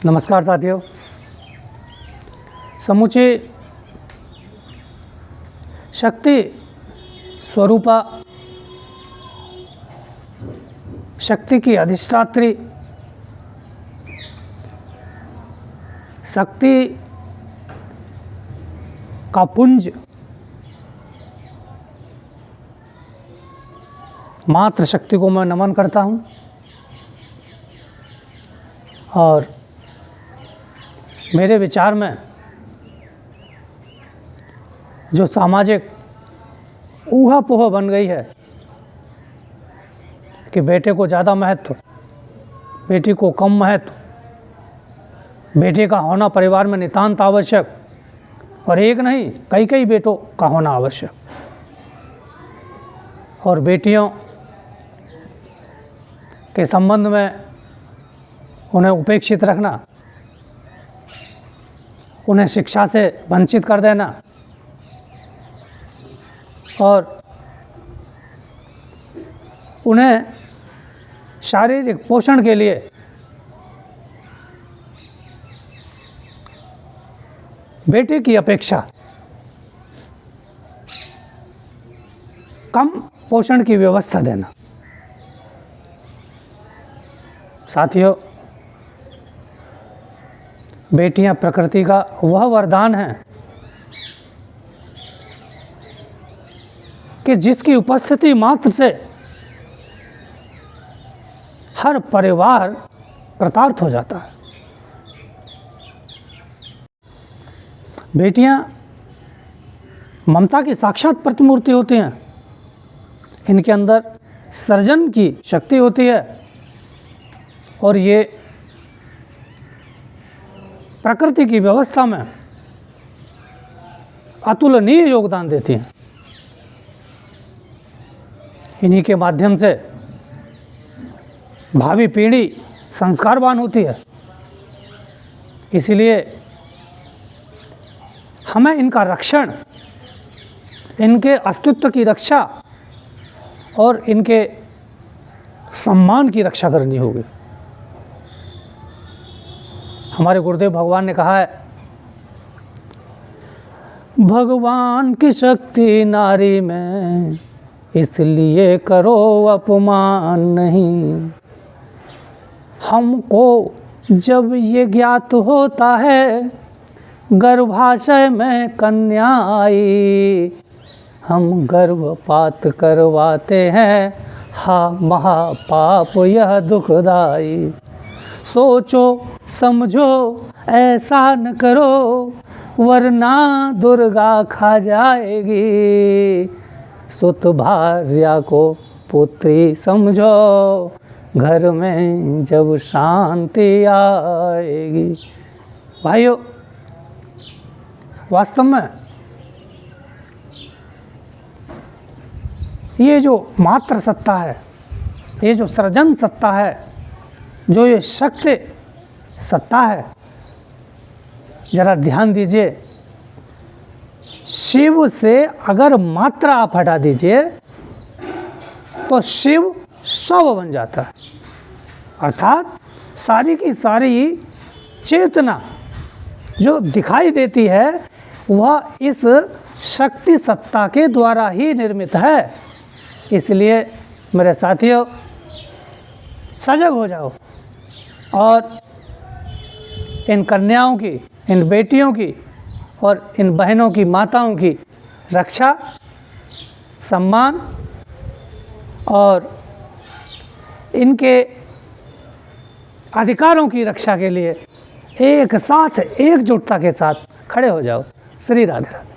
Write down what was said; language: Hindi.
नमस्कार साथियों। समूची शक्ति स्वरूपा, शक्ति की अधिष्ठात्री, शक्ति का पुंज, मात्र शक्ति को मैं नमन करता हूँ और मेरे विचार में जो सामाजिक ऊहापोह बन गई है कि बेटे को ज़्यादा महत्व, बेटी को कम महत्व, बेटे का होना परिवार में नितांत आवश्यक और एक नहीं कई कई बेटों का होना आवश्यक, और बेटियों के संबंध में उन्हें उपेक्षित रखना, उन्हें शिक्षा से वंचित कर देना और उन्हें शारीरिक पोषण के लिए बेटे की अपेक्षा कम पोषण की व्यवस्था देना। साथियों, बेटियां प्रकृति का वह वरदान है कि जिसकी उपस्थिति मात्र से हर परिवार कृतार्थ हो जाता है। बेटियां ममता की साक्षात प्रतिमूर्ति होती हैं। इनके अंदर सृजन की शक्ति होती है और ये प्रकृति की व्यवस्था में अतुलनीय योगदान देती हैं। इन्हीं के माध्यम से भावी पीढ़ी संस्कारवान होती है। इसीलिए हमें इनका रक्षण, इनके अस्तित्व की रक्षा और इनके सम्मान की रक्षा करनी होगी। हमारे गुरुदेव भगवान ने कहा है, भगवान की शक्ति नारी में, इसलिए करो अपमान नहीं। हमको जब ये ज्ञात होता है, गर्भाशय में कन्या आई, हम गर्भपात करवाते हैं, हा महापाप यह दुखदाई। सोचो समझो ऐसा न करो, वरना दुर्गा खा जाएगी। सुत भार्या को पुत्री समझो, घर में जब शांति आएगी। भाइयों, वास्तव में ये जो मात्र सत्ता है, ये जो सृजन सत्ता है, जो ये शक्ति सत्ता है, जरा ध्यान दीजिए। शिव से अगर मात्रा आप हटा दीजिए तो शिव शव बन जाता है। अर्थात सारी की सारी चेतना जो दिखाई देती है वह इस शक्ति सत्ता के द्वारा ही निर्मित है। इसलिए मेरे साथियों, सजग हो जाओ और इन कन्याओं की, इन बेटियों की और इन बहनों की, माताओं की रक्षा, सम्मान और इनके अधिकारों की रक्षा के लिए एक साथ, एकजुटता के साथ खड़े हो जाओ। श्री राधे राधे।